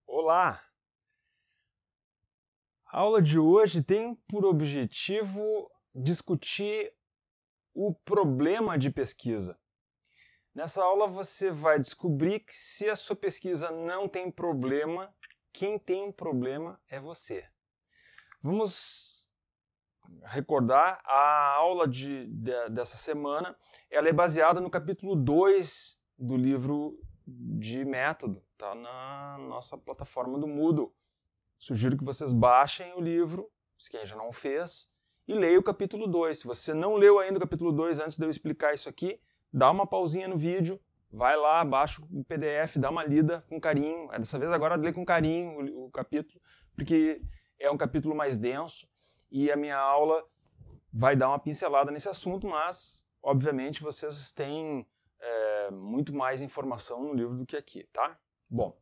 Olá! A aula de hoje tem por objetivo discutir o problema de pesquisa. Nessa aula você vai descobrir que se a sua pesquisa não tem problema, quem tem um problema é você. Vamos recordar, a aula dessa semana ela é baseada no capítulo 2 do livro de método, está na nossa plataforma do Moodle. Sugiro que vocês baixem o livro, se quem já não fez, e leia o capítulo 2. Se você não leu ainda o capítulo 2 antes de eu explicar isso aqui, dá uma pausinha no vídeo, vai lá, baixa o PDF, dá uma lida com carinho. Dessa vez agora lê com carinho o capítulo, porque é um capítulo mais denso e a minha aula vai dar uma pincelada nesse assunto, mas, obviamente, vocês têm muito mais informação no livro do que aqui, tá? Bom,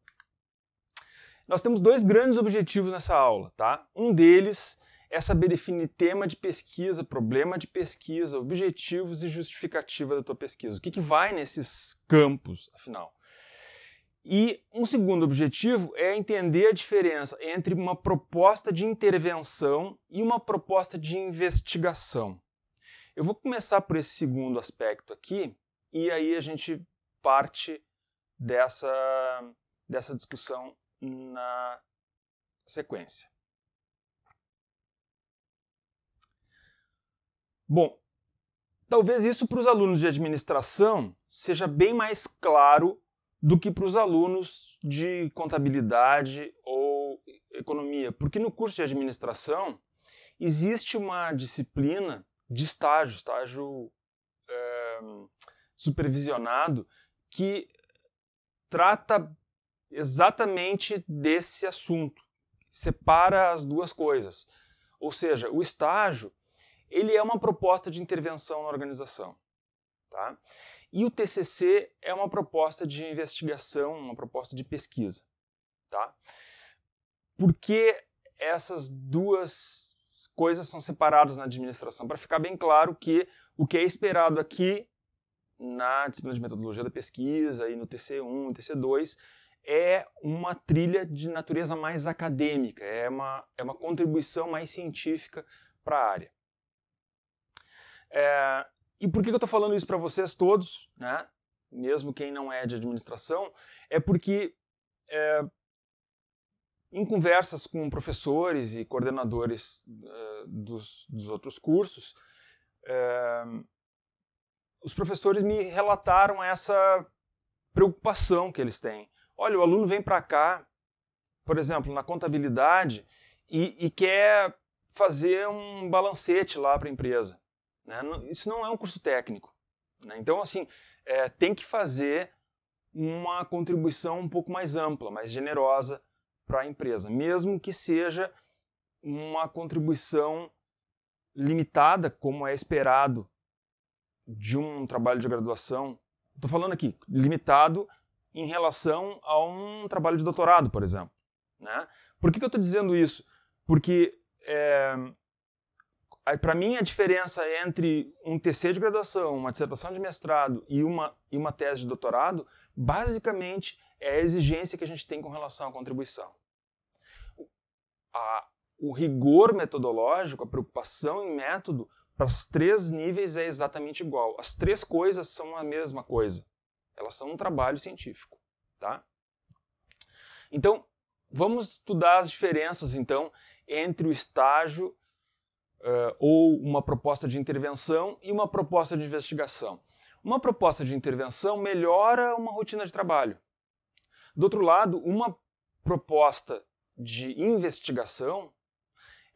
nós temos dois grandes objetivos nessa aula, tá? Um deles é saber definir tema de pesquisa, problema de pesquisa, objetivos e justificativa da tua pesquisa. O que vai nesses campos, afinal? E um segundo objetivo é entender a diferença entre uma proposta de intervenção e uma proposta de investigação. Eu vou começar por esse segundo aspecto aqui, e aí a gente parte dessa discussão na sequência. Bom, talvez isso para os alunos de administração seja bem mais claro do que para os alunos de contabilidade ou economia, porque no curso de administração existe uma disciplina de estágio supervisionado, que trata exatamente desse assunto, separa as duas coisas. Ou seja, o estágio ele é uma proposta de intervenção na organização, tá? E o TCC é uma proposta de investigação, uma proposta de pesquisa, tá? Por que essas duas coisas são separadas na administração? Para ficar bem claro que o que é esperado aqui na disciplina de metodologia da pesquisa e no TC1 e TC2 é uma trilha de natureza mais acadêmica, é uma contribuição mais científica para a área. E por que eu estou falando isso para vocês todos, né? Mesmo quem não é de administração? É porque em conversas com professores e coordenadores dos outros cursos, os professores me relataram essa preocupação que eles têm. Olha, o aluno vem para cá, por exemplo, na contabilidade, e quer fazer um balancete lá para a empresa. Né? Isso não é um curso técnico. Né? Então, assim, tem que fazer uma contribuição um pouco mais ampla, mais generosa para a empresa, mesmo que seja uma contribuição limitada, como é esperado de um trabalho de graduação. Estou falando aqui, limitado em relação a um trabalho de doutorado, por exemplo. Né? Por que eu estou dizendo isso? Porque, para mim, a diferença entre um TC de graduação, uma dissertação de mestrado e uma tese de doutorado, basicamente, é a exigência que a gente tem com relação à contribuição. O rigor metodológico, a preocupação em método, para os três níveis é exatamente igual. As três coisas são a mesma coisa. Elas são um trabalho científico. Tá? Então, vamos estudar as diferenças, então, entre o estágio ou uma proposta de intervenção e uma proposta de investigação. Uma proposta de intervenção melhora uma rotina de trabalho. Do outro lado, uma proposta de investigação,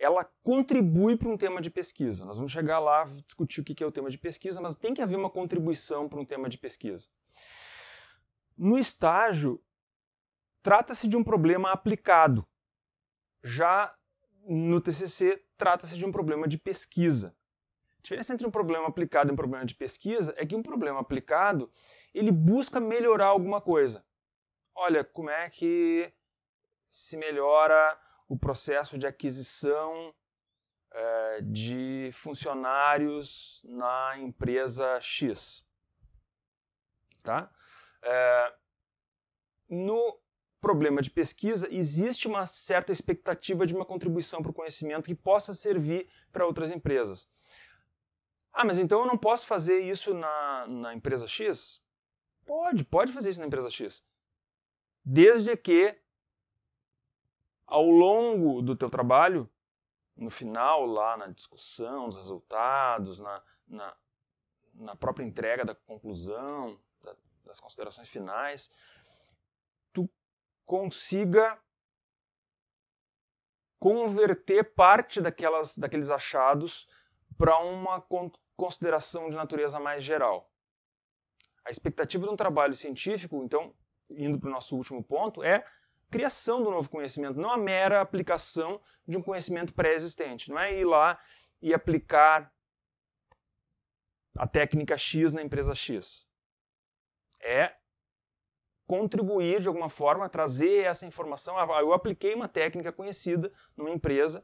ela contribui para um tema de pesquisa. Nós vamos chegar lá, discutir o que é o tema de pesquisa, mas tem que haver uma contribuição para um tema de pesquisa. No estágio, trata-se de um problema aplicado. Já no TCC, trata-se de um problema de pesquisa. A diferença entre um problema aplicado e um problema de pesquisa é que um problema aplicado, ele busca melhorar alguma coisa. Olha, como é que se melhora o processo de aquisição de funcionários na empresa X. Tá? No problema de pesquisa, existe uma certa expectativa de uma contribuição para o conhecimento que possa servir para outras empresas. Ah, mas então eu não posso fazer isso na empresa X? Pode fazer isso na empresa X. Desde que, ao longo do teu trabalho, no final, lá na discussão, nos resultados, na própria entrega da conclusão, das considerações finais, tu consiga converter parte daqueles achados para uma consideração de natureza mais geral. A expectativa de um trabalho científico, então, indo para o nosso último ponto, é a criação do novo conhecimento, não a mera aplicação de um conhecimento pré-existente. Não é ir lá e aplicar a técnica X na empresa X. É contribuir de alguma forma, trazer essa informação. Eu apliquei uma técnica conhecida numa empresa,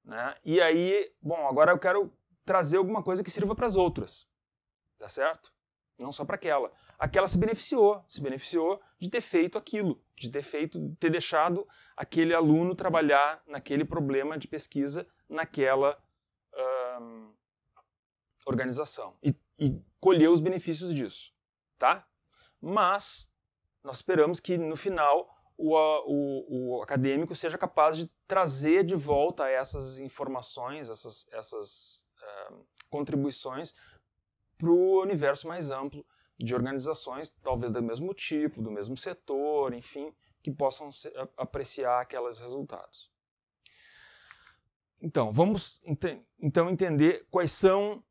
né? E aí, bom, agora eu quero trazer alguma coisa que sirva para as outras, tá certo? Não só para aquela. Aquela se beneficiou de ter feito aquilo, de ter deixado aquele aluno trabalhar naquele problema de pesquisa naquela organização e colher os benefícios disso, tá? Mas nós esperamos que no final o acadêmico seja capaz de trazer de volta essas informações, essas contribuições para o universo mais amplo de organizações, talvez do mesmo tipo, do mesmo setor, enfim, que possam apreciar aqueles resultados. Então, vamos entender quais são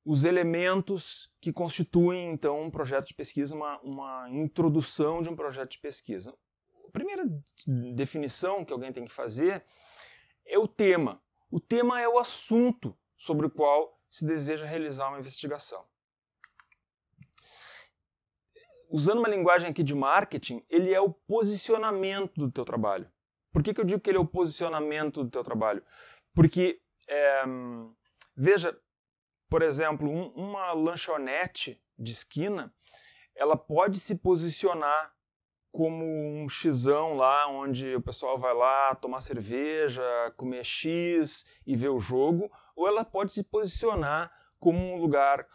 os elementos que constituem, então, um projeto de pesquisa, uma introdução de um projeto de pesquisa. A primeira definição que alguém tem que fazer é o tema. O tema é o assunto sobre o qual se deseja realizar uma investigação. Usando uma linguagem aqui de marketing, ele é o posicionamento do teu trabalho. Por que eu digo que ele é o posicionamento do teu trabalho? Porque, veja, por exemplo, uma lanchonete de esquina, ela pode se posicionar como um xizão lá, onde o pessoal vai lá tomar cerveja, comer X e ver o jogo, ou ela pode se posicionar como um lugar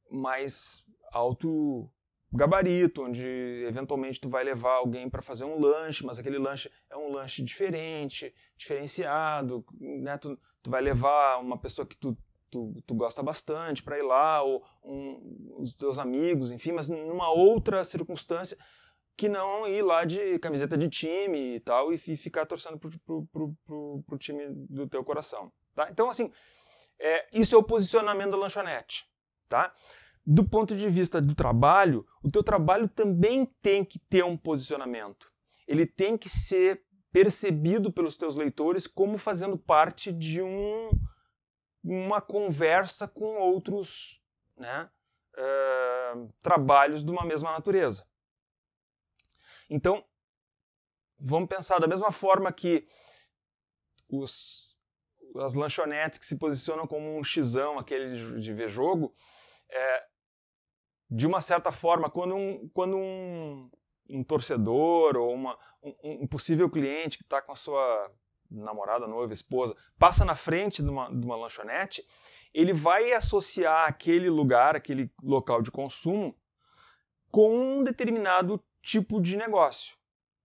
mais alto gabarito, onde eventualmente tu vai levar alguém para fazer um lanche, mas aquele lanche é um lanche diferente, diferenciado, né? Tu vai levar uma pessoa que tu gosta bastante para ir lá, ou os teus amigos, enfim, mas numa outra circunstância que não ir lá de camiseta de time e tal, e ficar torcendo pro time do teu coração. Tá? Então, assim, isso é o posicionamento da lanchonete. Tá? Do ponto de vista do trabalho, o teu trabalho também tem que ter um posicionamento. Ele tem que ser percebido pelos teus leitores como fazendo parte de uma conversa com outros, né, trabalhos de uma mesma natureza. Então, vamos pensar da mesma forma que as lanchonetes que se posicionam como um xizão, aquele de ver jogo, de uma certa forma, quando um torcedor ou um possível cliente que está com a sua namorada, noiva, esposa, passa na frente de uma lanchonete, ele vai associar aquele lugar, aquele local de consumo, com um determinado tipo de negócio.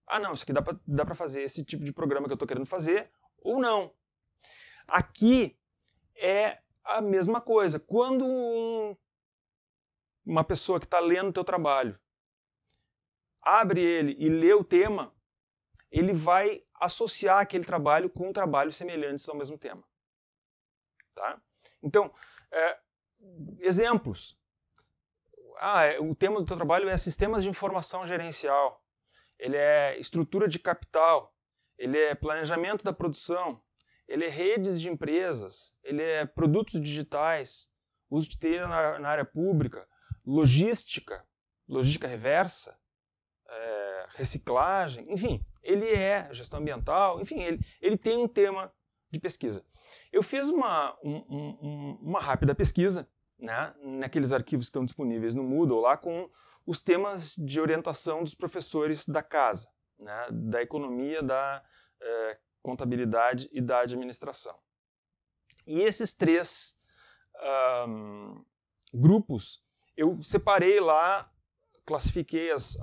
Ah, não, isso aqui dá para fazer esse tipo de programa que eu estou querendo fazer, ou não. Aqui é a mesma coisa. Quando uma pessoa que está lendo o teu trabalho abre ele e lê o tema, ele vai associar aquele trabalho com trabalhos semelhantes ao mesmo tema. Tá? Então, exemplos. O tema do teu trabalho é sistemas de informação gerencial, ele é estrutura de capital, ele é planejamento da produção, ele é redes de empresas, ele é produtos digitais, uso de TI na área pública, logística reversa, reciclagem, enfim, ele é gestão ambiental, enfim, ele tem um tema de pesquisa. Eu fiz uma rápida pesquisa, né, naqueles arquivos que estão disponíveis no Moodle, lá com os temas de orientação dos professores da casa. né, da economia, da contabilidade e da administração. E esses 3 grupos, eu separei lá, classifiquei os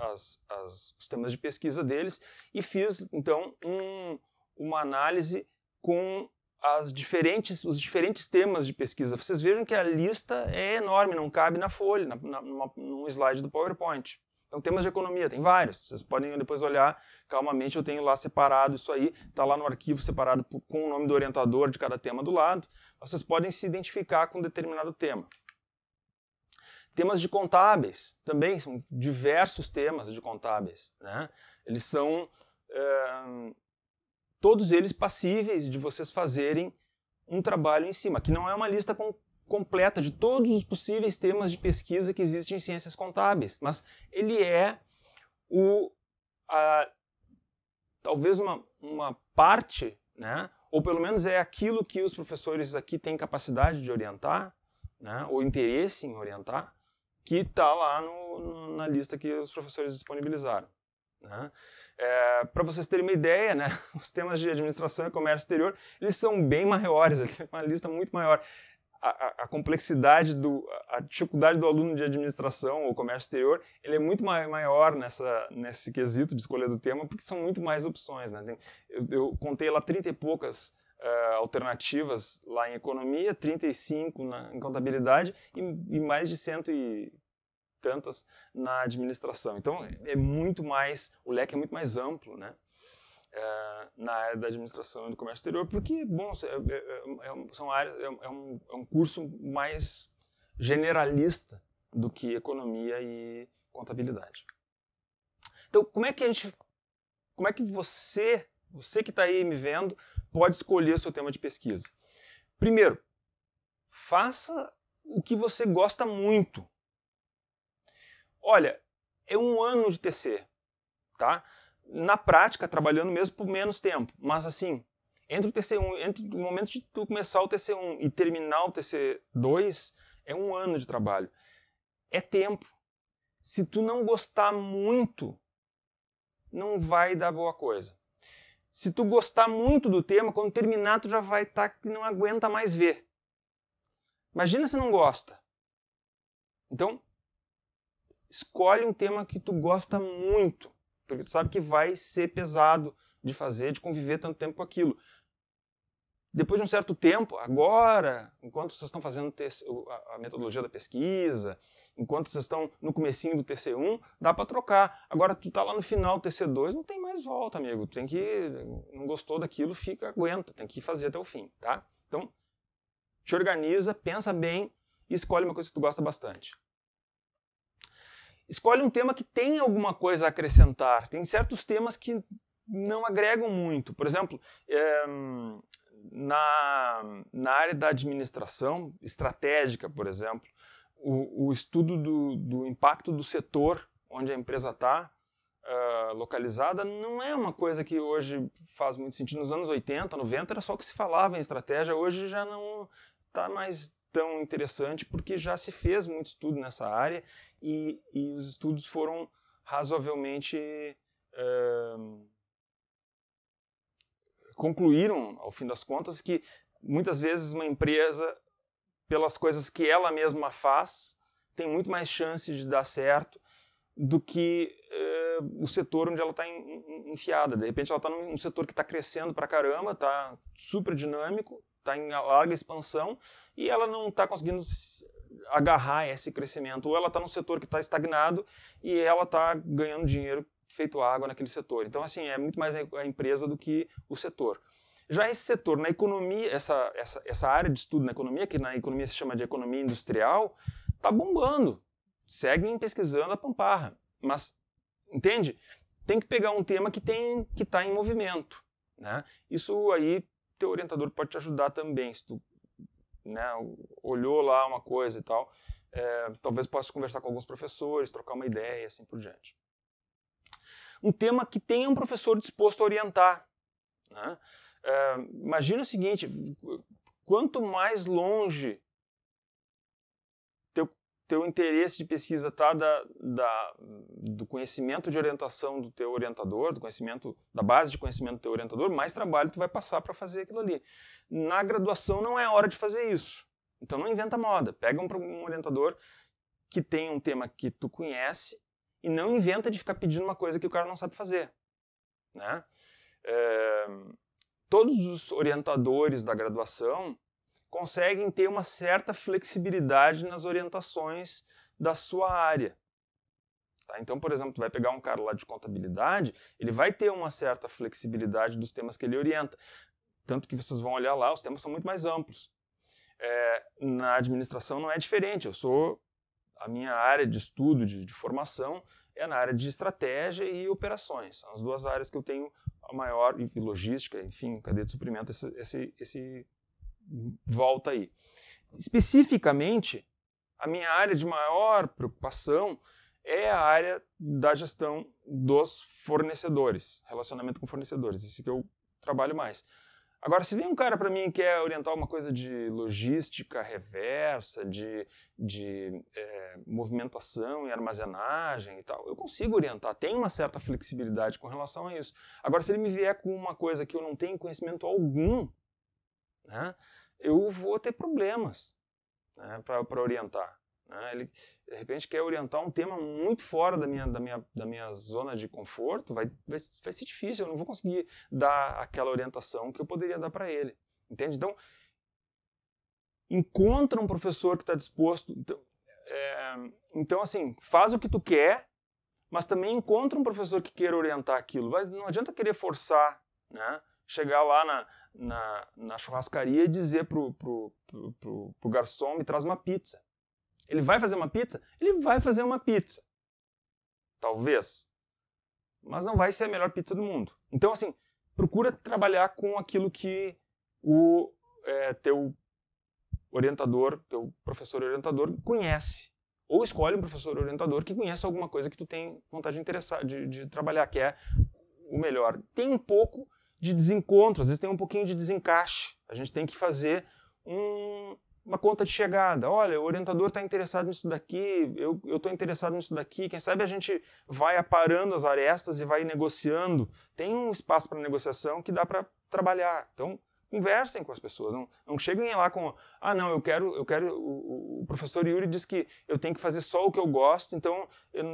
temas de pesquisa deles e fiz, então, uma análise com os diferentes temas de pesquisa. Vocês vejam que a lista é enorme, não cabe na folha, num slide do PowerPoint. Então, temas de economia, tem vários. Vocês podem depois olhar calmamente, eu tenho lá separado isso aí, está lá no arquivo separado com o nome do orientador de cada tema do lado. Vocês podem se identificar com um determinado tema. Temas de contábeis, também são diversos temas de contábeis, né? Eles são, todos eles passíveis de vocês fazerem um trabalho em cima, que não é uma lista completa de todos os possíveis temas de pesquisa que existem em ciências contábeis, mas ele é talvez uma parte, né? Ou pelo menos é aquilo que os professores aqui têm capacidade de orientar, né? Ou interesse em orientar, que está lá na lista que os professores disponibilizaram, né? Para vocês terem uma ideia, né? Os temas de administração e comércio exterior, eles são bem maiores, uma lista muito maior. A complexidade, a dificuldade do aluno de administração ou comércio exterior, ele é muito maior nesse quesito de escolha do tema, porque são muito mais opções, né? Eu contei lá 30 e poucas alternativas lá em economia, 35 em contabilidade e mais de 100 e tantas na administração. Então, o leque é muito mais amplo, né? Na área da administração e do comércio exterior, porque, bom, são áreas, é um curso mais generalista do que economia e contabilidade. Então, como é que você que está aí me vendo, pode escolher o seu tema de pesquisa? Primeiro, faça o que você gosta muito. Olha, é 1 ano de TC, tá? Na prática, trabalhando mesmo por menos tempo, mas assim, entre o momento de tu começar o TC1 e terminar o TC2, é 1 ano de trabalho. É tempo. Se tu não gostar muito, não vai dar boa coisa. Se tu gostar muito do tema, quando terminar, tu já vai estar que não aguenta mais ver. Imagina se não gosta. Então, escolhe um tema que tu gosta muito, porque tu sabe que vai ser pesado de fazer, de conviver tanto tempo com aquilo. Depois de um certo tempo, agora, enquanto vocês estão fazendo a metodologia da pesquisa, enquanto vocês estão no comecinho do TC1, dá para trocar. Agora, tu tá lá no final do TC2, não tem mais volta, amigo. Não gostou daquilo, aguenta, tem que fazer até o fim, tá? Então, te organiza, pensa bem e escolhe uma coisa que tu gosta bastante. Escolhe um tema que tem alguma coisa a acrescentar. Tem certos temas que não agregam muito. Por exemplo, na área da administração estratégica, por exemplo, o estudo do impacto do setor onde a empresa está localizada não é uma coisa que hoje faz muito sentido. Nos anos 80, 90 era só o que se falava em estratégia, hoje já não está mais tão interessante porque já se fez muito estudo nessa área e os estudos foram razoavelmente concluíram, ao fim das contas, que muitas vezes uma empresa, pelas coisas que ela mesma faz, tem muito mais chances de dar certo do que o setor onde ela está enfiada. De repente ela está num setor que está crescendo pra caramba, está super dinâmico, está em larga expansão e ela não está conseguindo agarrar esse crescimento. Ou ela está num setor que está estagnado e ela está ganhando dinheiro feito água naquele setor. Então, assim, é muito mais a empresa do que o setor. Já esse setor, na economia, essa área de estudo na economia, que na economia se chama de economia industrial, está bombando. Seguem pesquisando a pamparra. Mas, entende? Tem que pegar um tema que está em movimento, né? Isso aí, teu orientador pode te ajudar também. Se tu, né, olhou lá uma coisa e tal, talvez possa conversar com alguns professores, trocar uma ideia e assim por diante. Um tema que tenha um professor disposto a orientar, né? Imagina o seguinte, quanto mais longe teu interesse de pesquisa está do conhecimento de orientação do teu orientador, do conhecimento, da base de conhecimento do teu orientador, mais trabalho tu vai passar para fazer aquilo ali. Na graduação não é hora de fazer isso. Então não inventa moda. Pega um orientador que tem um tema que tu conhece e não inventa de ficar pedindo uma coisa que o cara não sabe fazer. Né? Todos os orientadores da graduação conseguem ter uma certa flexibilidade nas orientações da sua área. Tá? Então, por exemplo, tu vai pegar um cara lá de contabilidade, ele vai ter uma certa flexibilidade dos temas que ele orienta. Tanto que vocês vão olhar lá, os temas são muito mais amplos. Na administração não é diferente. A minha área de estudo, de formação, é na área de estratégia e operações. São as duas áreas que eu tenho a maior, e logística, enfim, cadeia de suprimento, esse volta aí. Especificamente, a minha área de maior preocupação é a área da gestão dos fornecedores, relacionamento com fornecedores, esse que eu trabalho mais. Agora, se vem um cara para mim e quer orientar uma coisa de logística reversa, de movimentação e armazenagem e tal, eu consigo orientar, tem uma certa flexibilidade com relação a isso. Agora, se ele me vier com uma coisa que eu não tenho conhecimento algum, né, eu vou ter problemas, né, para orientar. Né? Ele, de repente, quer orientar um tema muito fora da minha zona de conforto, vai ser difícil, eu não vou conseguir dar aquela orientação que eu poderia dar para ele. Entende? Então, encontra um professor que está disposto... Então, assim, faz o que tu quer, mas também encontra um professor que queira orientar aquilo. Não adianta querer forçar, né? Chegar lá na churrascaria e dizer pro garçom, me traz uma pizza. Ele vai fazer uma pizza? Ele vai fazer uma pizza. Talvez. Mas não vai ser a melhor pizza do mundo. Então, assim, procura trabalhar com aquilo que o teu orientador, teu professor orientador conhece. Ou escolhe um professor orientador que conhece alguma coisa que tu tem vontade de trabalhar, que é o melhor. Tem um pouco de desencontro, às vezes tem um pouquinho de desencaixe. A gente tem que fazer uma conta de chegada. Olha, o orientador está interessado nisso daqui, eu estou interessado nisso daqui. Quem sabe a gente vai aparando as arestas e vai negociando. Tem um espaço para negociação que dá para trabalhar. Então, conversem com as pessoas. Não cheguem lá com, não, eu quero o professor Yuri diz que eu tenho que fazer só o que eu gosto, então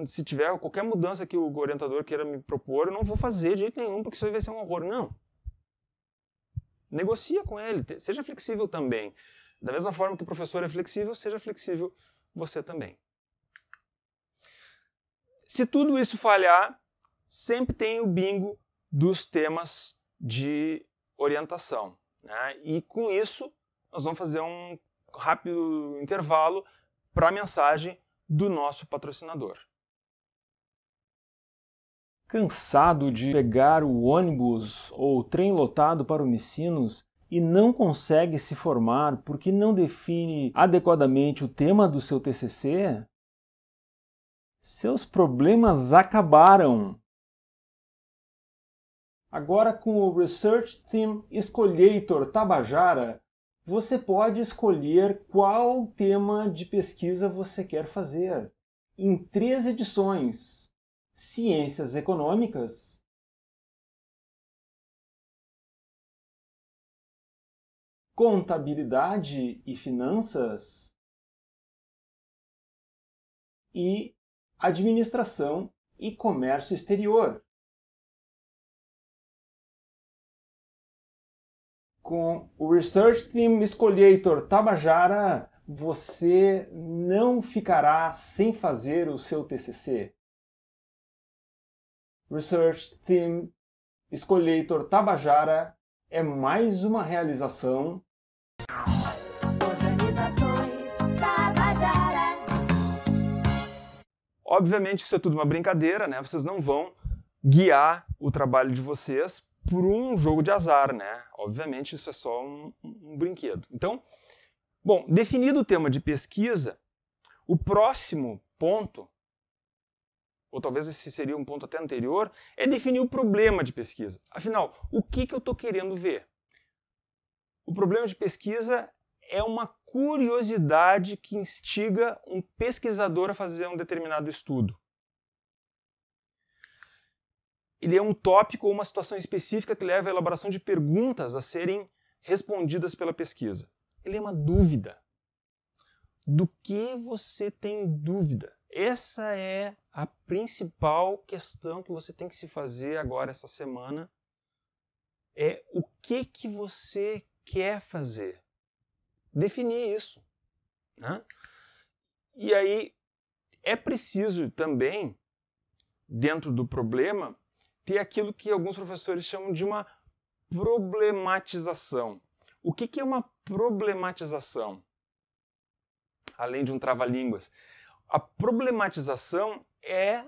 se tiver qualquer mudança que o orientador queira me propor, eu não vou fazer de jeito nenhum, porque isso aí vai ser um horror. Não. Negocia com ele, seja flexível também. Da mesma forma que o professor é flexível, seja flexível você também. Se tudo isso falhar, sempre tem o bingo dos temas de orientação. Né? E com isso, nós vamos fazer um rápido intervalo para a mensagem do nosso patrocinador. Cansado de pegar o ônibus ou o trem lotado para Unicinos e não consegue se formar porque não define adequadamente o tema do seu TCC? Seus problemas acabaram! Agora, com o Research Theme Escolhator Tabajara, você pode escolher qual tema de pesquisa você quer fazer. Em 3 edições: Ciências Econômicas, Contabilidade e Finanças e Administração e Comércio Exterior. Com o Research Theme Escolhator Tabajara, você não ficará sem fazer o seu TCC. Research Theme Escolhator Tabajara é mais uma realização Organizações Tabajara. Obviamente isso é tudo uma brincadeira, né? Vocês não vão guiar o trabalho de vocês por um jogo de azar, né? Obviamente isso é só um brinquedo. Então, bom, definido o tema de pesquisa, o próximo ponto, ou talvez esse seria um ponto até anterior, é definir o problema de pesquisa. Afinal, o que eu estou querendo ver? O problema de pesquisa é uma curiosidade que instiga um pesquisador a fazer um determinado estudo. Ele é um tópico ou uma situação específica que leva à elaboração de perguntas a serem respondidas pela pesquisa. Ele é uma dúvida. Do que você tem dúvida? Essa é a principal questão que você tem que se fazer agora essa semana. É o que você quer fazer. Definir isso. Né? E aí é preciso também, dentro do problema, ter aquilo que alguns professores chamam de uma problematização. O que é uma problematização? Além de um trava-línguas. A problematização é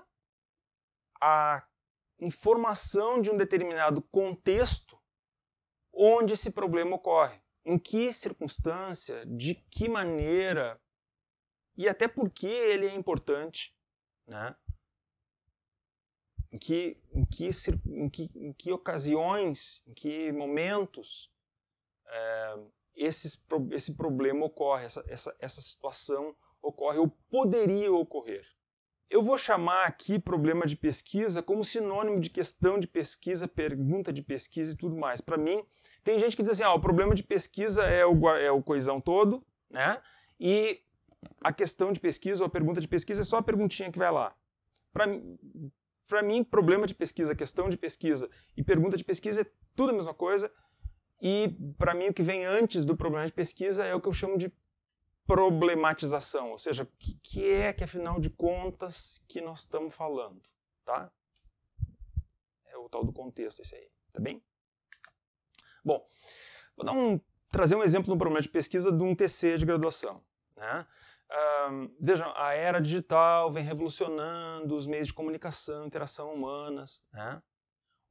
a informação de um determinado contexto onde esse problema ocorre. Em que circunstância, de que maneira e até por que ele é importante, né? Em que ocasiões, em que momentos esse problema ocorre, essa situação ocorre ou poderia ocorrer. Eu vou chamar aqui problema de pesquisa como sinônimo de questão de pesquisa, pergunta de pesquisa e tudo mais. Para mim, tem gente que diz assim, o problema de pesquisa é o coisão todo, né? E a questão de pesquisa ou a pergunta de pesquisa é só a perguntinha que vai lá. Para mim, problema de pesquisa, questão de pesquisa e pergunta de pesquisa é tudo a mesma coisa. E, para mim, o que vem antes do problema de pesquisa é o que eu chamo de problematização. Ou seja, o que é que, afinal de contas, que nós estamos falando. Tá? É o tal do contexto, esse aí. Tá bem? Bom, vou trazer um exemplo de um problema de pesquisa de um TC de graduação. Né? Vejam, a era digital vem revolucionando os meios de comunicação, interação humanas, né?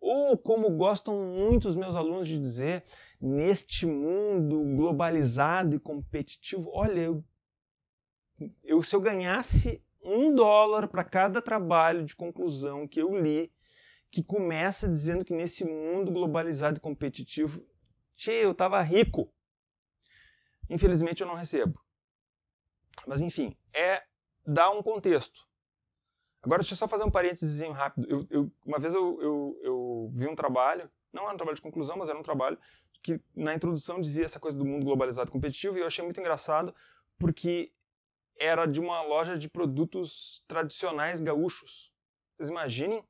Ou, como gostam muito os meus alunos de dizer, neste mundo globalizado e competitivo, olha, se eu ganhasse $1 para cada trabalho de conclusão que eu li, que começa dizendo que nesse mundo globalizado e competitivo, eu estava rico. Infelizmente eu não recebo. Mas, enfim, dar um contexto. Agora, deixa eu só fazer um parênteses rápido. Uma vez eu vi um trabalho, não era um trabalho de conclusão, mas era um trabalho que na introdução dizia essa coisa do mundo globalizado e competitivo, e eu achei muito engraçado porque era de uma loja de produtos tradicionais gaúchos. Vocês imaginem,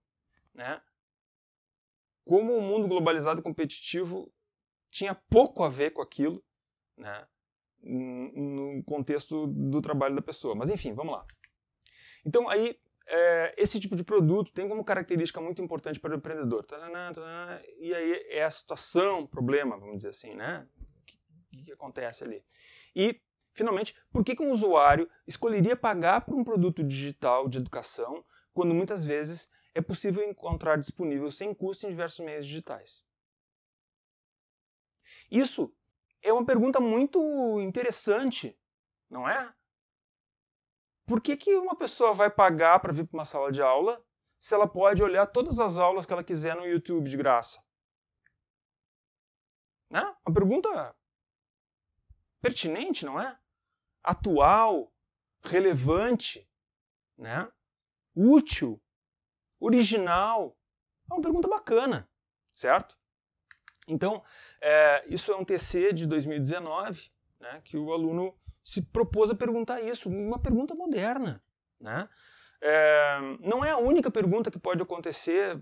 né, como o mundo globalizado e competitivo tinha pouco a ver com aquilo, né, no contexto do trabalho da pessoa. Mas enfim, vamos lá. Então aí, esse tipo de produto tem como característica muito importante para o empreendedor. E aí é a situação, problema, vamos dizer assim, né? O que acontece ali? E, finalmente, por que um usuário escolheria pagar por um produto digital de educação quando muitas vezes é possível encontrar disponível sem custo em diversos meios digitais? Isso é uma pergunta muito interessante, não é? Por que uma pessoa vai pagar para vir para uma sala de aula se ela pode olhar todas as aulas que ela quiser no YouTube de graça? Né? Uma pergunta pertinente, não é? Atual, relevante, né? Útil, original. É uma pergunta bacana, certo? Então, isso é um TC de 2019, né, que o aluno se propôs a perguntar isso, uma pergunta moderna. Né? Não é a única pergunta que pode acontecer,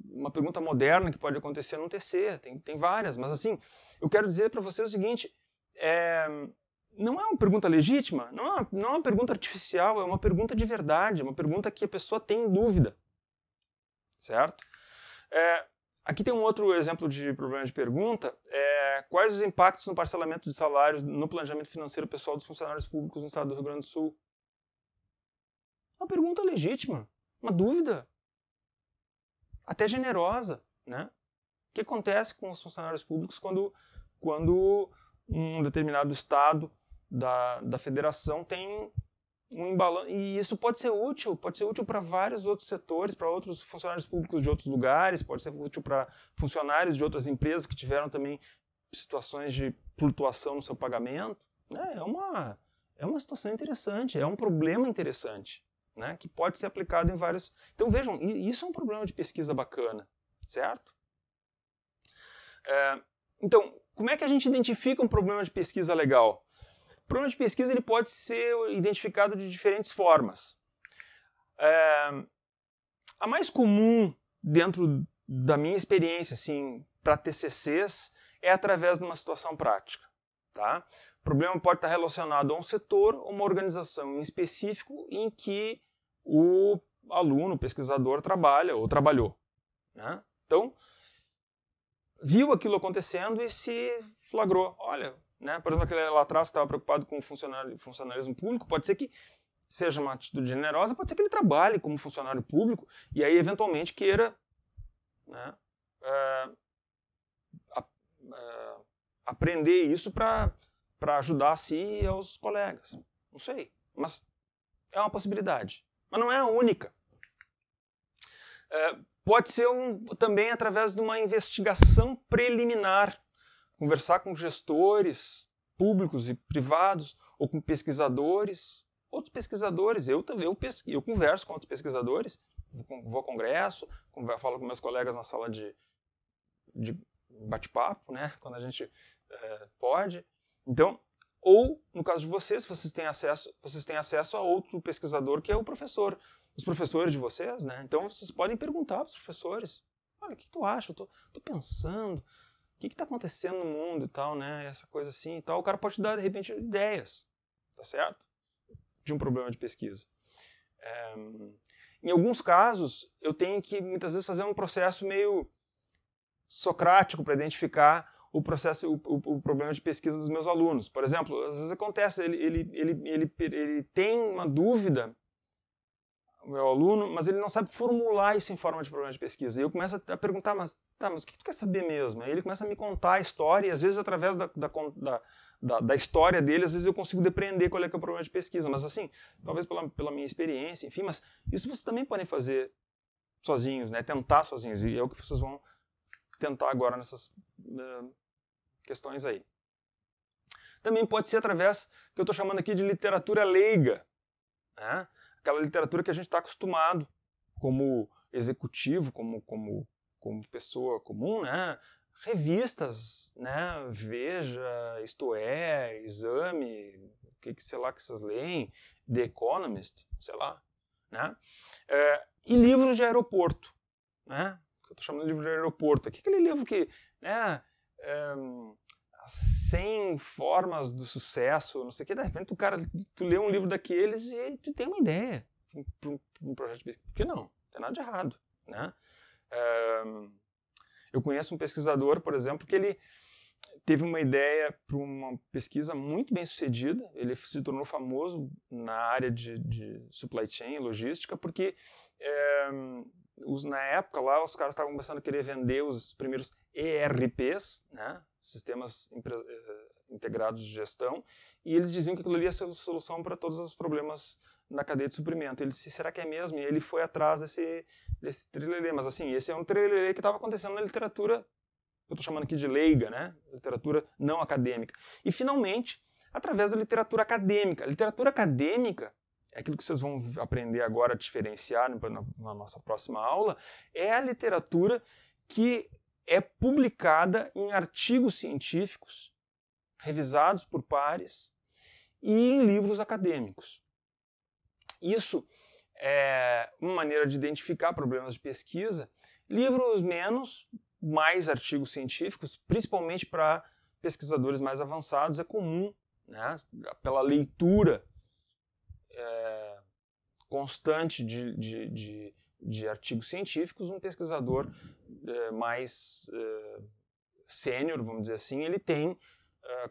uma pergunta moderna que pode acontecer num TC, tem várias, mas assim, eu quero dizer para vocês o seguinte, não é uma pergunta legítima, não é uma pergunta artificial, é uma pergunta de verdade, é uma pergunta que a pessoa tem dúvida. Certo? Aqui tem um outro exemplo de problema de pergunta. Quais os impactos no parcelamento de salários no planejamento financeiro pessoal dos funcionários públicos no estado do Rio Grande do Sul? Uma pergunta legítima, uma dúvida, até generosa. Né? O que acontece com os funcionários públicos quando um determinado estado da federação tem um imbalanço? E isso pode ser útil para vários outros setores, para outros funcionários públicos de outros lugares, pode ser útil para funcionários de outras empresas que tiveram também situações de flutuação no seu pagamento. né? É uma situação interessante, é um problema interessante, né? Que pode ser aplicado em vários... Então vejam, isso é um problema de pesquisa bacana, certo? Então, como é que a gente identifica um problema de pesquisa legal? O problema de pesquisa ele pode ser identificado de diferentes formas. A mais comum, dentro da minha experiência, assim, para TCCs, é através de uma situação prática. Tá? O problema pode estar relacionado a um setor ou uma organização em específico em que o aluno, o pesquisador, trabalha ou trabalhou. Né? Então, viu aquilo acontecendo e se flagrou. Olha, né? Por exemplo, aquele lá atrás que estava preocupado com o funcionalismo público, pode ser que seja uma atitude generosa, pode ser que ele trabalhe como funcionário público e aí, eventualmente, queira, né, aprender isso para ajudar a si e aos colegas. Não sei, mas é uma possibilidade. Mas não é a única. Pode ser também através de uma investigação preliminar. Conversar com gestores públicos e privados, ou com pesquisadores, outros pesquisadores. Eu converso com outros pesquisadores, vou a congresso, falo com meus colegas na sala de bate-papo, né, quando a gente pode. Então, ou, no caso de vocês têm acesso a outro pesquisador, que é o professor. Os professores de vocês, né? Então, vocês podem perguntar para os professores. Olha, o que tu acha? Eu tô pensando. O que está acontecendo no mundo e tal, né? Essa coisa assim e tal. O cara pode te dar, de repente, ideias. Tá certo? De um problema de pesquisa. Em alguns casos, eu tenho que, muitas vezes, fazer um processo meio socrático para identificar o problema de pesquisa dos meus alunos. Por exemplo, às vezes acontece, ele tem uma dúvida, o meu aluno, mas ele não sabe formular isso em forma de problema de pesquisa. E eu começo a perguntar, mas o que tu quer saber mesmo? Aí ele começa a me contar a história, e às vezes através da história dele, às vezes eu consigo depreender qual é que é o problema de pesquisa. Mas assim, talvez pela minha experiência, enfim, mas isso vocês também podem fazer sozinhos, né? Tentar sozinhos, e é o que vocês vão tentar agora nessas questões aí. Também pode ser através, que eu estou chamando aqui de literatura leiga, né? Aquela literatura que a gente está acostumado como executivo, como pessoa comum, né? Revistas, né? Veja, Isto É, Exame, sei lá que vocês leem, The Economist, sei lá, né? E livros de aeroporto, né? Eu estou chamando de livro de aeroporto. Aquele livro que, né? 100 formas do sucesso, não sei o que, de repente tu lê um livro daqueles e tu tem uma ideia para um projeto de pesquisa. Por que não? Não tem nada de errado, né? Eu conheço um pesquisador, por exemplo, que ele teve uma ideia para uma pesquisa muito bem sucedida. Ele se tornou famoso na área de supply chain, logística, porque na época lá os caras estavam começando a querer vender os primeiros ERPs, né? Sistemas integrados de gestão, e eles diziam que aquilo ali ia ser a solução para todos os problemas na cadeia de suprimento. Ele disse, será que é mesmo? E ele foi atrás desse trelelê. Mas assim, esse é um trelelê que estava acontecendo na literatura, eu estou chamando aqui de leiga, né? Literatura não acadêmica. E finalmente, através da literatura acadêmica. A literatura acadêmica, é aquilo que vocês vão aprender agora a diferenciar na nossa próxima aula, é a literatura que é publicada em artigos científicos, revisados por pares, e em livros acadêmicos. Isso é uma maneira de identificar problemas de pesquisa. Livros menos, mais artigos científicos, principalmente para pesquisadores mais avançados, é comum, né? Pela leitura constante de artigos científicos, um pesquisador mais sênior, vamos dizer assim, ele tem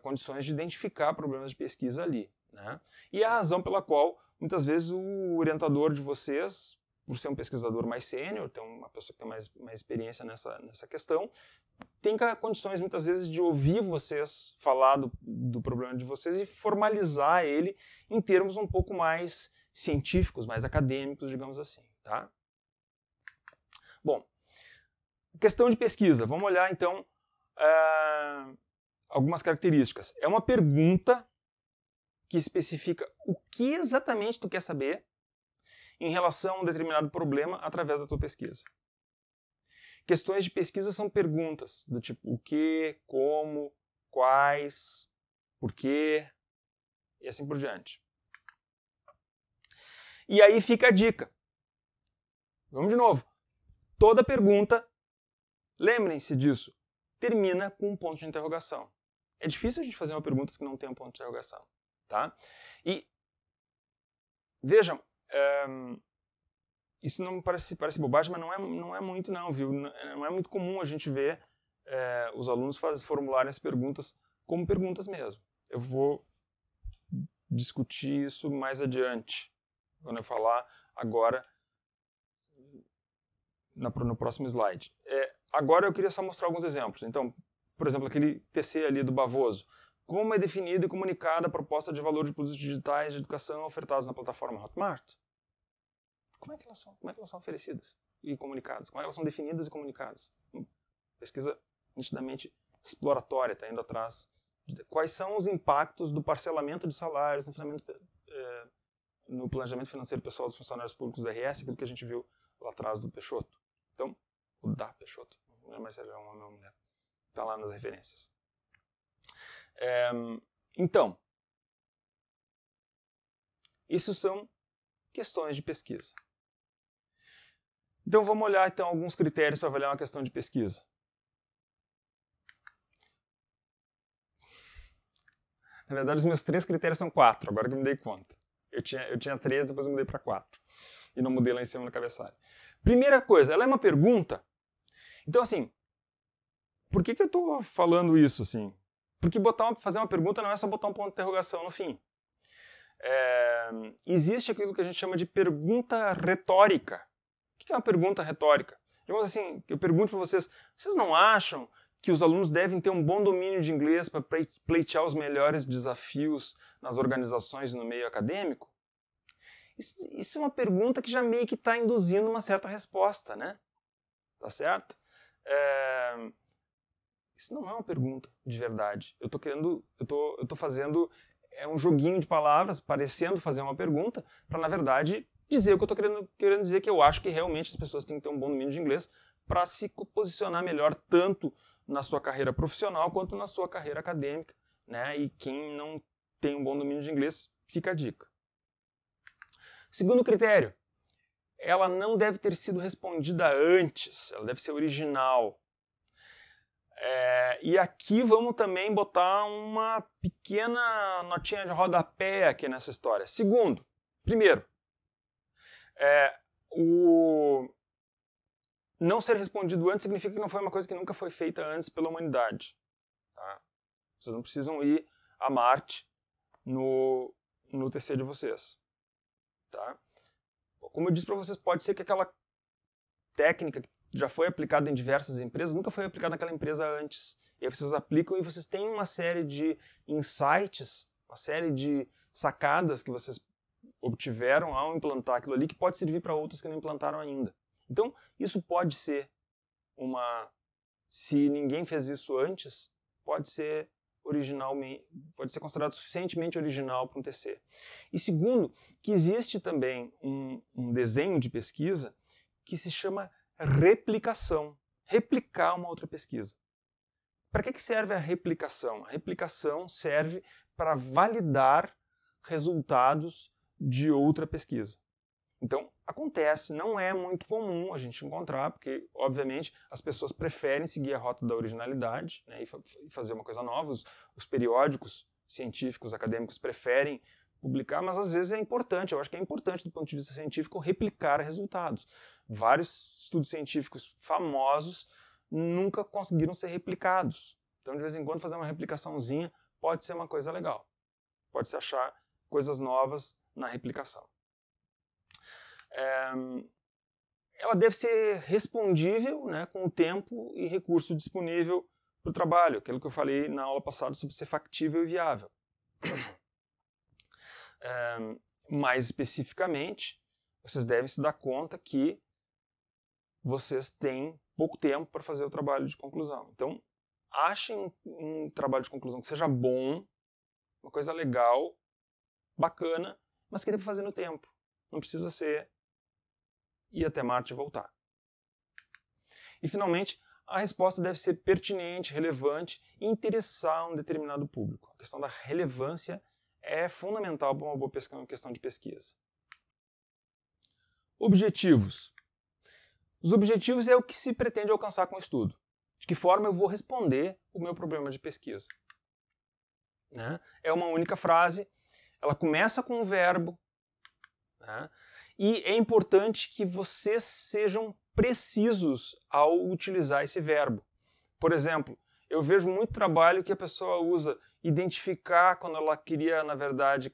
condições de identificar problemas de pesquisa ali, né? E a razão pela qual, muitas vezes, o orientador de vocês, por ser um pesquisador mais sênior, tem uma pessoa que tem mais experiência nessa questão, tem condições, muitas vezes, de ouvir vocês falar do problema de vocês e formalizar ele em termos um pouco mais científicos, mais acadêmicos, digamos assim, tá? Bom, questão de pesquisa. Vamos olhar, então, algumas características. É uma pergunta que especifica o que exatamente tu quer saber em relação a um determinado problema através da tua pesquisa. Questões de pesquisa são perguntas do tipo o que, como, quais, por quê e assim por diante. E aí fica a dica. Vamos de novo. Toda pergunta, lembrem-se disso, termina com um ponto de interrogação. É difícil a gente fazer uma pergunta que não tem um ponto de interrogação. Tá? E vejam, isso não parece bobagem, mas não é muito não, viu? Não é muito comum a gente ver os alunos formularem as perguntas como perguntas mesmo. Eu vou discutir isso mais adiante, quando eu falar agora no próximo slide. Agora eu queria só mostrar alguns exemplos. Então, por exemplo, aquele TC ali do Bavoso. Como é definida e comunicada a proposta de valor de produtos digitais de educação ofertados na plataforma Hotmart? Como é que elas são oferecidas e comunicadas? Como é que elas são definidas e comunicadas? Pesquisa nitidamente exploratória, está indo atrás. Quais são os impactos do parcelamento de salários no planejamento financeiro pessoal dos funcionários públicos do RS, aquilo que a gente viu lá atrás do Peixoto. Então, o da Peixoto, não lembro mais se é um homem ou uma mulher. Está lá nas referências. Então, isso são questões de pesquisa. Então vamos olhar então alguns critérios para avaliar uma questão de pesquisa. Na verdade, os meus 3 critérios são 4, agora que eu me dei conta. Eu tinha 3, depois eu mudei para 4. E não mudei lá em cima no cabeçalho. Primeira coisa, ela é uma pergunta. Então assim, por que eu estou falando isso assim? Porque fazer uma pergunta não é só botar um ponto de interrogação no fim. Existe aquilo que a gente chama de pergunta retórica. O que é uma pergunta retórica? Digamos assim, eu pergunto para vocês não acham que os alunos devem ter um bom domínio de inglês para pleitear os melhores desafios nas organizações e no meio acadêmico? Isso é uma pergunta que já meio que está induzindo uma certa resposta, né? Tá certo? Isso não é uma pergunta de verdade. Eu tô fazendo um joguinho de palavras, parecendo fazer uma pergunta, para, na verdade, dizer o que eu estou querendo dizer, que eu acho que realmente as pessoas têm que ter um bom domínio de inglês para se posicionar melhor, tanto na sua carreira profissional quanto na sua carreira acadêmica, né? E quem não tem um bom domínio de inglês, fica a dica. Segundo critério, ela não deve ter sido respondida antes, ela deve ser original. E aqui vamos também botar uma pequena notinha de rodapé aqui nessa história. Segundo, primeiro, o não ser respondido antes significa que não foi uma coisa que nunca foi feita antes pela humanidade. Tá? Vocês não precisam ir a Marte no TC de vocês. Tá? Como eu disse para vocês, pode ser que aquela técnica que já foi aplicada em diversas empresas nunca foi aplicada naquela empresa antes. E aí vocês aplicam e vocês têm uma série de insights, uma série de sacadas que vocês obtiveram ao implantar aquilo ali, que pode servir para outros que não implantaram ainda. Então, isso pode ser se ninguém fez isso antes, pode ser considerado suficientemente original para um TC. E segundo, que existe também um desenho de pesquisa que se chama replicação. Replicar uma outra pesquisa. Para que serve a replicação? A replicação serve para validar resultados de outra pesquisa. Então, acontece, não é muito comum a gente encontrar, porque, obviamente, as pessoas preferem seguir a rota da originalidade, né, e fazer uma coisa nova. Os periódicos científicos, acadêmicos, preferem publicar, mas às vezes é importante, eu acho que é importante do ponto de vista científico replicar resultados. Vários estudos científicos famosos nunca conseguiram ser replicados. Então, de vez em quando, fazer uma replicaçãozinha pode ser uma coisa legal. Pode-se achar coisas novas na replicação. Ela deve ser respondível, né, com o tempo e recurso disponível para o trabalho, aquilo que eu falei na aula passada sobre ser factível e viável. Mais especificamente, vocês devem se dar conta que vocês têm pouco tempo para fazer o trabalho de conclusão. Então, achem um trabalho de conclusão que seja bom, uma coisa legal, bacana, mas que dê para fazer no tempo. Não precisa ser ir até Marte e voltar. E, finalmente, a resposta deve ser pertinente, relevante e interessar um determinado público. A questão da relevância é fundamental para uma boa questão de pesquisa. Objetivos. Os objetivos é o que se pretende alcançar com o estudo. De que forma eu vou responder o meu problema de pesquisa. Né? É uma única frase, ela começa com um verbo, né? E é importante que vocês sejam precisos ao utilizar esse verbo. Por exemplo, eu vejo muito trabalho que a pessoa usa identificar quando ela queria, na verdade,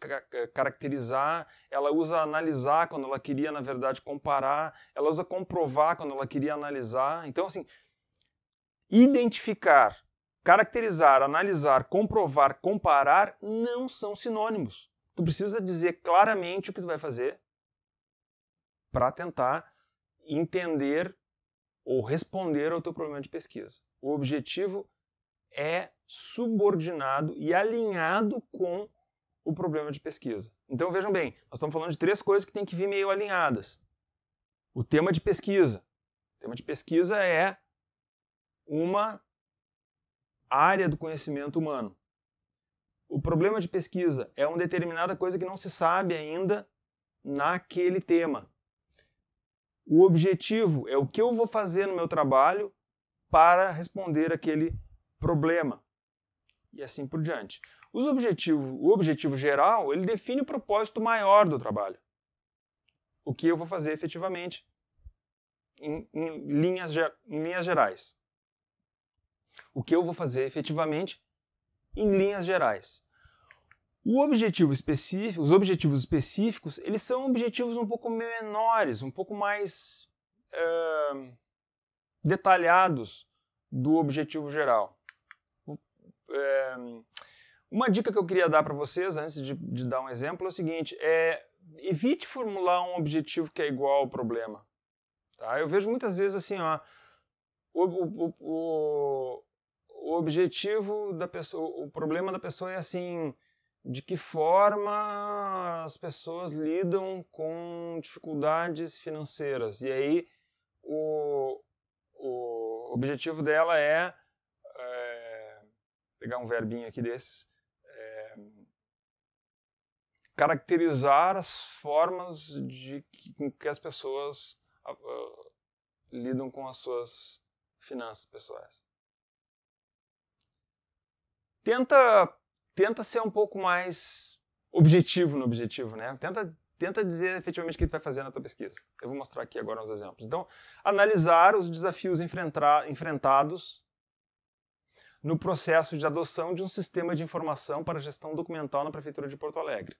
caracterizar, ela usa analisar quando ela queria, na verdade, comparar, ela usa comprovar quando ela queria analisar. Então, assim, identificar, caracterizar, analisar, comprovar, comparar não são sinônimos. Tu precisa dizer claramente o que tu vai fazer para tentar entender ou responder ao teu problema de pesquisa. O objetivo é subordinado e alinhado com o problema de pesquisa. Então, vejam bem, nós estamos falando de 3 coisas que têm que vir meio alinhadas. O tema de pesquisa. O tema de pesquisa é uma área do conhecimento humano. O problema de pesquisa é uma determinada coisa que não se sabe ainda naquele tema. O objetivo é o que eu vou fazer no meu trabalho para responder aquele problema. E assim por diante. O objetivo geral, ele define o propósito maior do trabalho. O que eu vou fazer efetivamente em linhas gerais. O que eu vou fazer efetivamente em linhas gerais. Os objetivos específicos, eles são objetivos um pouco menores, um pouco mais detalhados do objetivo geral. Uma dica que eu queria dar para vocês, antes de dar um exemplo, é o seguinte, evite formular um objetivo que é igual ao problema. Tá? Eu vejo muitas vezes assim, ó, o objetivo da pessoa, o problema da pessoa é assim, de que forma as pessoas lidam com dificuldades financeiras. E aí o objetivo dela é pegar um verbinho aqui desses, caracterizar as formas com que as pessoas lidam com as suas finanças pessoais. Tenta ser um pouco mais objetivo no objetivo, né? Tenta dizer efetivamente o que tu vai fazer na tua pesquisa. Eu vou mostrar aqui agora uns exemplos. Então, analisar os desafios enfrentados no processo de adoção de um sistema de informação para gestão documental na Prefeitura de Porto Alegre.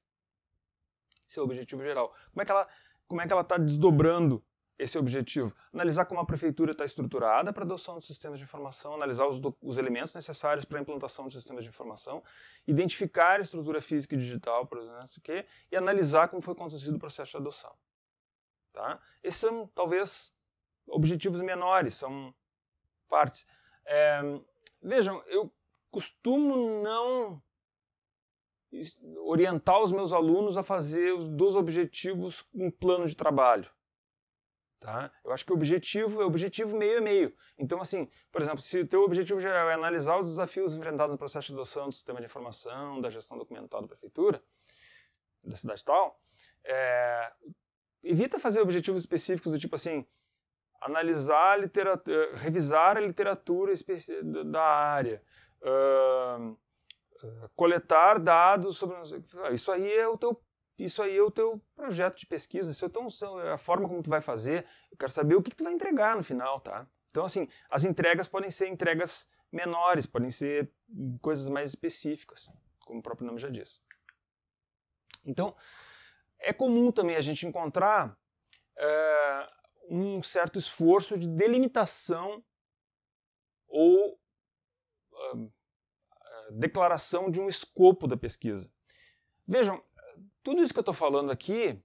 Esse é o objetivo geral. Como é que ela está desdobrando esse objetivo? Analisar como a Prefeitura está estruturada para a adoção de sistemas de informação, analisar os elementos necessários para a implantação de sistemas de informação, identificar a estrutura física e digital, por exemplo, e analisar como foi conduzido o processo de adoção. Tá? Esses são, talvez, objetivos menores, são partes. Vejam, eu costumo não orientar os meus alunos a fazer dos objetivos um plano de trabalho. Tá? Eu acho que o objetivo é objetivo meio a meio. Então, assim, por exemplo, se o teu objetivo geral é analisar os desafios enfrentados no processo de adoção do sistema de informação, da gestão documental da prefeitura, da cidade tal, evita fazer objetivos específicos do tipo assim, analisar a literatura, revisar a literatura da área, coletar dados sobre... Isso aí é o teu projeto de pesquisa, isso é a forma como tu vai fazer. Eu quero saber o que tu vai entregar no final, tá? Então, assim, as entregas podem ser entregas menores, podem ser coisas mais específicas, como o próprio nome já diz. Então, é comum também a gente encontrar um certo esforço de delimitação ou declaração de um escopo da pesquisa. Vejam, tudo isso que eu estou falando aqui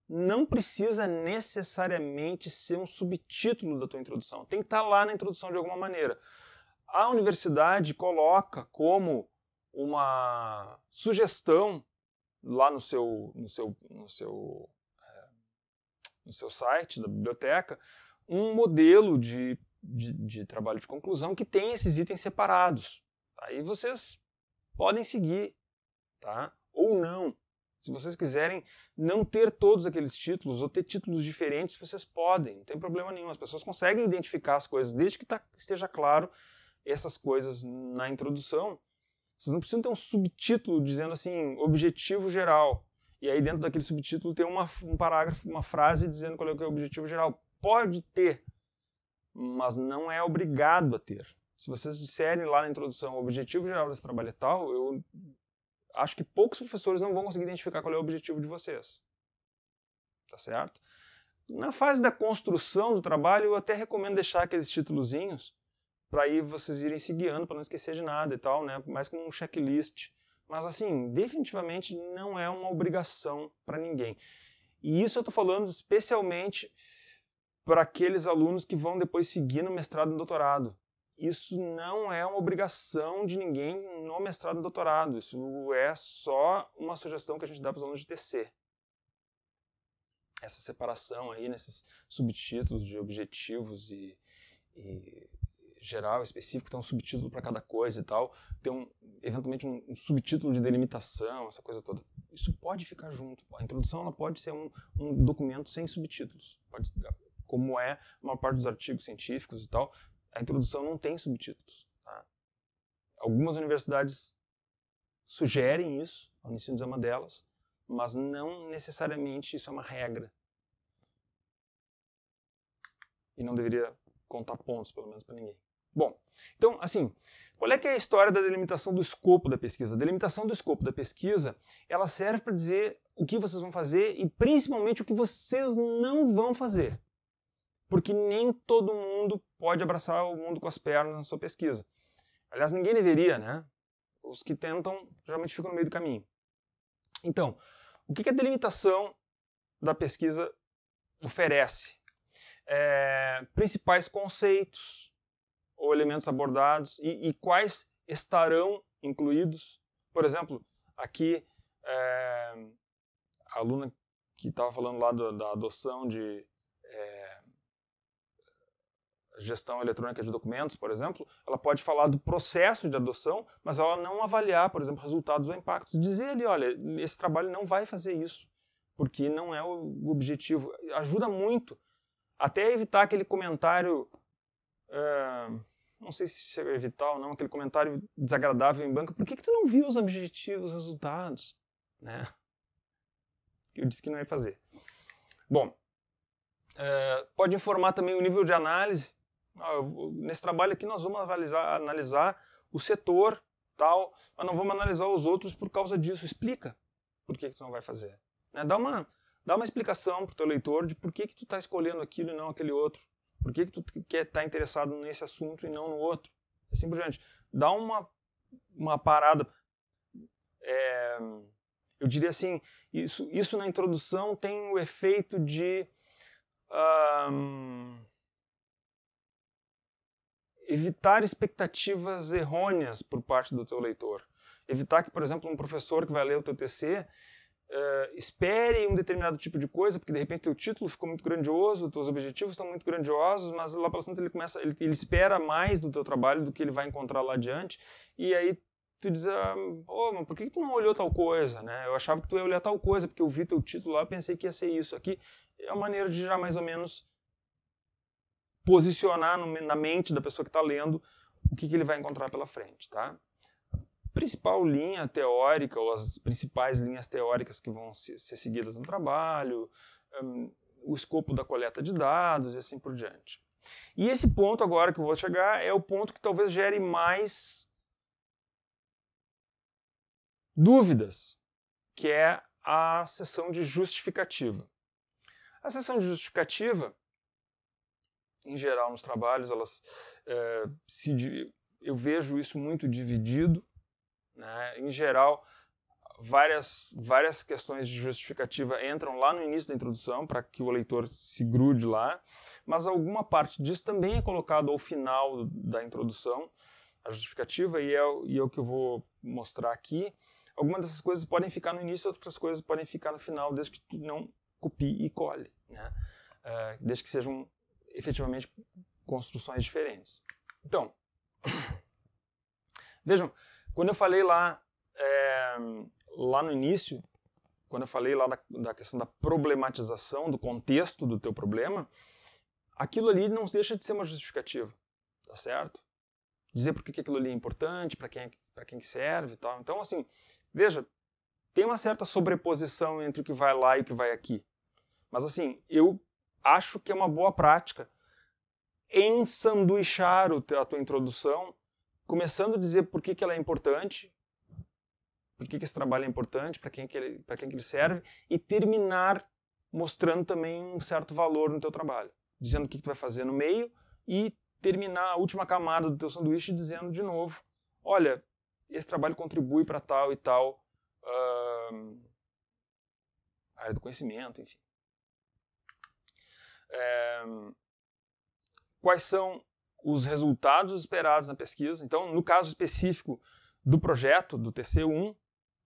não precisa necessariamente ser um subtítulo da tua introdução. Tem que estar lá na introdução de alguma maneira. A universidade coloca como uma sugestão lá no seu site da biblioteca um modelo de trabalho de conclusão que tem esses itens separados. Aí vocês podem seguir, tá? Ou não. Se vocês quiserem não ter todos aqueles títulos ou ter títulos diferentes, vocês podem, não tem problema nenhum. As pessoas conseguem identificar as coisas, desde que esteja claro essas coisas na introdução. Vocês não precisam ter um subtítulo dizendo assim, objetivo geral. E aí dentro daquele subtítulo tem um parágrafo, uma frase dizendo qual é o objetivo geral. Pode ter, mas não é obrigado a ter. Se vocês disserem lá na introdução o objetivo geral desse trabalho é tal, eu acho que poucos professores não vão conseguir identificar qual é o objetivo de vocês. Tá certo? Na fase da construção do trabalho, eu até recomendo deixar aqueles títulozinhos para aí vocês irem se guiando, para não esquecer de nada e tal, né? Mais como um checklist. Mas assim, definitivamente não é uma obrigação para ninguém. E isso eu estou falando especialmente para aqueles alunos que vão depois seguir no mestrado e no doutorado. Isso não é uma obrigação de ninguém no mestrado e no doutorado. Isso é só uma sugestão que a gente dá para os alunos de TC. Essa separação aí nesses subtítulos de objetivos e geral, específico, tem um subtítulo para cada coisa e tal, tem eventualmente um subtítulo de delimitação, essa coisa toda. Isso pode ficar junto. A introdução ela pode ser um documento sem subtítulos, como é a maior parte dos artigos científicos e tal. A introdução não tem subtítulos. Tá? Algumas universidades sugerem isso, a Unicinos é uma delas, mas não necessariamente isso é uma regra. E não deveria contar pontos, pelo menos para ninguém. Bom, então, assim, qual é que é a história da delimitação do escopo da pesquisa? A delimitação do escopo da pesquisa, ela serve para dizer o que vocês vão fazer e principalmente o que vocês não vão fazer. Porque nem todo mundo pode abraçar o mundo com as pernas na sua pesquisa. Aliás, ninguém deveria, né? Os que tentam geralmente ficam no meio do caminho. Então, o que a delimitação da pesquisa oferece? Principais conceitos ou elementos abordados e quais estarão incluídos. Por exemplo, aqui a aluna que estava falando lá da adoção de gestão eletrônica de documentos, por exemplo, ela pode falar do processo de adoção, mas ela não avaliar, por exemplo, resultados ou impactos. Dizer ali, olha, esse trabalho não vai fazer isso, porque não é o objetivo. Ajuda muito até evitar aquele comentário, não sei se chega a evitar ou não, aquele comentário desagradável em banca, por que tu não viu os objetivos, os resultados? Né? Eu disse que não ia fazer. Bom, pode informar também o nível de análise. Nesse trabalho aqui nós vamos analisar o setor, tal, mas não vamos analisar os outros por causa disso. Explica por que tu não vai fazer. Né? Dá uma explicação para o teu leitor de por que tu está escolhendo aquilo e não aquele outro. Por que tu quer estar interessado nesse assunto e não no outro. Assim por diante. Dá uma parada. Eu diria assim, isso na introdução tem o efeito de evitar expectativas errôneas por parte do teu leitor. Evitar que, por exemplo, um professor que vai ler o teu TC espere um determinado tipo de coisa, porque de repente teu título ficou muito grandioso, teus objetivos estão muito grandiosos, mas lá pela frente ele espera mais do teu trabalho do que ele vai encontrar lá adiante, e aí tu diz, mas por que tu não olhou tal coisa? Né? Eu achava que tu ia olhar tal coisa, porque eu vi teu título lá, pensei que ia ser isso. Aqui é a maneira de já mais ou menos posicionar na mente da pessoa que está lendo o que ele vai encontrar pela frente. Tá? Principal linha teórica, ou as principais linhas teóricas que vão ser seguidas no trabalho, o escopo da coleta de dados e assim por diante. E esse ponto agora que eu vou chegar é o ponto que talvez gere mais dúvidas, que é a seção de justificativa. A seção de justificativa, em geral nos trabalhos, eu vejo isso muito dividido. Né? Em geral, várias questões de justificativa entram lá no início da introdução para que o leitor se grude lá, mas alguma parte disso também é colocado ao final da introdução, a justificativa, e é o que eu vou mostrar aqui. algumas dessas coisas podem ficar no início, outras coisas podem ficar no final, desde que tu não copie e cole, né? Desde que sejam efetivamente construções diferentes. Então, vejam, quando eu falei lá no início, quando eu falei lá da questão da problematização do contexto do teu problema, aquilo ali não deixa de ser uma justificativa, tá certo? Dizer por que aquilo ali é importante, para quem que serve e tal. Então, assim, veja, tem uma certa sobreposição entre o que vai lá e o que vai aqui. Mas, assim, eu acho que é uma boa prática ensanduichar a tua introdução, começando a dizer por que ela é importante, por que esse trabalho é importante, para quem que ele serve, e terminar mostrando também um certo valor no teu trabalho, dizendo o que tu vai fazer no meio e terminar a última camada do teu sanduíche dizendo de novo, olha, esse trabalho contribui para tal e tal área do conhecimento, enfim. Quais são os resultados esperados na pesquisa? Então, no caso específico do projeto, do TC1,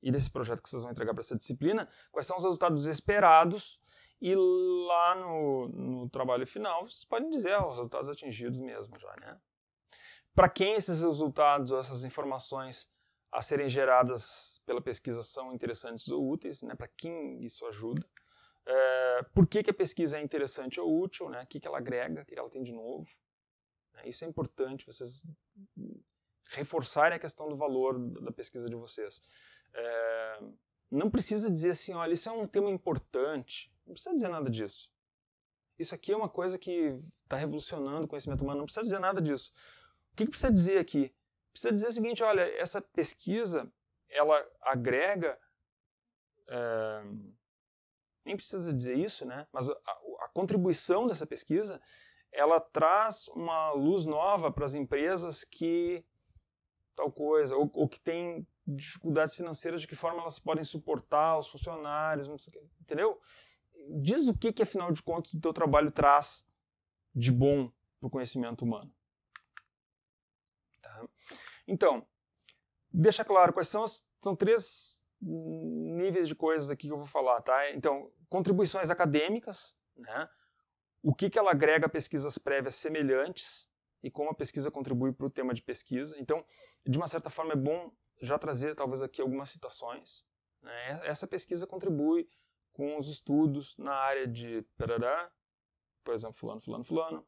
e desse projeto que vocês vão entregar para essa disciplina, quais são os resultados esperados? E lá no trabalho final, vocês podem dizer os resultados atingidos mesmo já, né? Para quem esses resultados ou essas informações a serem geradas pela pesquisa são interessantes ou úteis, né? Para quem isso ajuda? Por que a pesquisa é interessante ou útil, né? O que ela agrega, o que ela tem de novo? Isso é importante, vocês reforçarem a questão do valor da pesquisa de vocês. Não precisa dizer assim, olha, isso é um tema importante. Não precisa dizer nada disso. Isso aqui é uma coisa que está revolucionando o conhecimento humano. Não precisa dizer nada disso. O que precisa dizer aqui? Precisa dizer o seguinte, olha, essa pesquisa, ela agrega... nem precisa dizer isso, né? Mas a contribuição dessa pesquisa, ela traz uma luz nova para as empresas que... tal coisa, ou que têm dificuldades financeiras, de que forma elas podem suportar os funcionários, não sei o que, entendeu? Diz o que afinal de contas, o teu trabalho traz de bom para o conhecimento humano. Tá? Então, deixa claro quais são três níveis de coisas aqui que eu vou falar. Tá? Então, contribuições acadêmicas, né? O que ela agrega a pesquisas prévias semelhantes e como a pesquisa contribui para o tema de pesquisa. Então, de uma certa forma, é bom já trazer talvez aqui algumas citações. Né? Essa pesquisa contribui com os estudos na área de parará, por exemplo, fulano,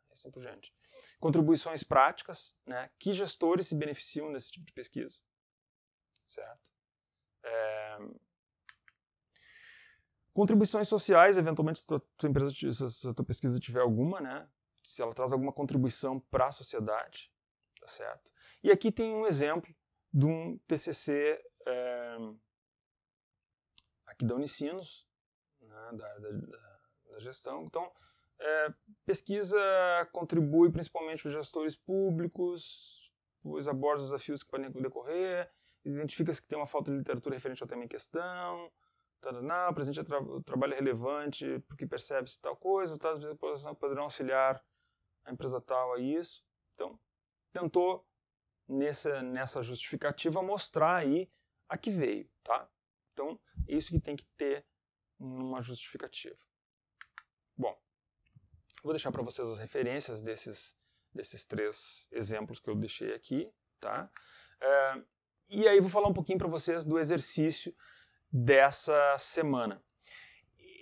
e assim por diante. Contribuições práticas, né? Que gestores se beneficiam desse tipo de pesquisa, certo? Contribuições sociais, eventualmente, se a tua pesquisa tiver alguma, né? Se ela traz alguma contribuição para a sociedade, tá certo? E aqui tem um exemplo de um TCC aqui da Unicinos, né, da gestão. Então, pesquisa contribui principalmente para os gestores públicos, pois aborda os desafios que podem decorrer, identifica-se que tem uma falta de literatura referente ao tema em questão, apresenta o trabalho relevante porque percebe-se tal coisa, os dados de posição poderão auxiliar a empresa tal a isso. Então, tentou nessa justificativa mostrar aí a que veio, tá? Então, é isso que tem que ter numa justificativa. Bom, vou deixar para vocês as referências desses três exemplos que eu deixei aqui, tá? E aí vou falar um pouquinho para vocês do exercício dessa semana.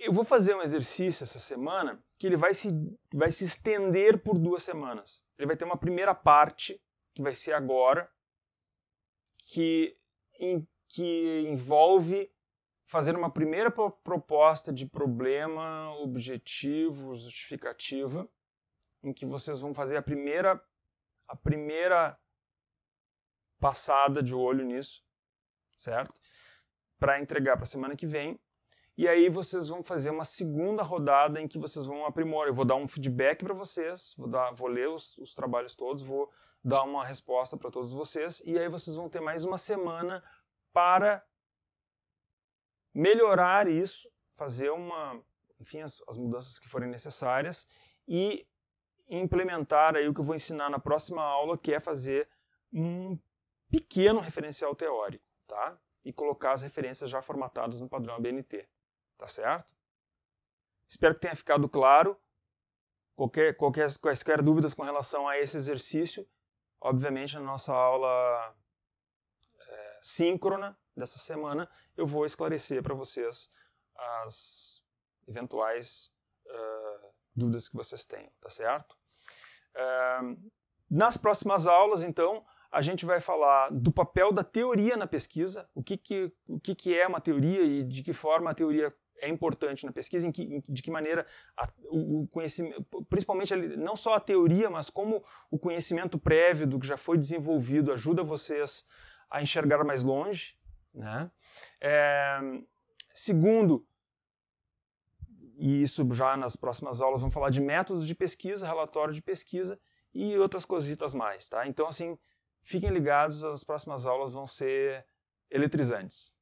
Eu vou fazer um exercício essa semana que ele vai se estender por 2 semanas. Ele vai ter uma primeira parte, que vai ser agora, que envolve fazer uma primeira proposta de problema, objetivo, justificativa, em que vocês vão fazer a primeira passada de olho nisso, certo? Para entregar para a semana que vem. E aí vocês vão fazer uma segunda rodada em que vocês vão aprimorar. Eu vou dar um feedback para vocês, vou ler os trabalhos todos, vou dar uma resposta para todos vocês, e aí vocês vão ter mais uma semana para melhorar isso, fazer enfim, as mudanças que forem necessárias e implementar aí o que eu vou ensinar na próxima aula, que é fazer um pequeno referencial teórico, tá? e colocar as referências já formatadas no padrão ABNT. Tá certo? Espero que tenha ficado claro. Quaisquer dúvidas com relação a esse exercício, obviamente na nossa aula síncrona dessa semana, eu vou esclarecer para vocês as eventuais dúvidas que vocês tenham, tá certo? Nas próximas aulas, então, a gente vai falar do papel da teoria na pesquisa, o que é uma teoria e de que forma a teoria é importante na pesquisa, de que maneira o conhecimento, principalmente não só a teoria, mas como o conhecimento prévio do que já foi desenvolvido ajuda vocês a enxergar mais longe, né? Segundo, e isso já nas próximas aulas vamos falar de métodos de pesquisa, relatório de pesquisa e outras cositas mais, tá? Então, assim, fiquem ligados, as próximas aulas vão ser eletrizantes.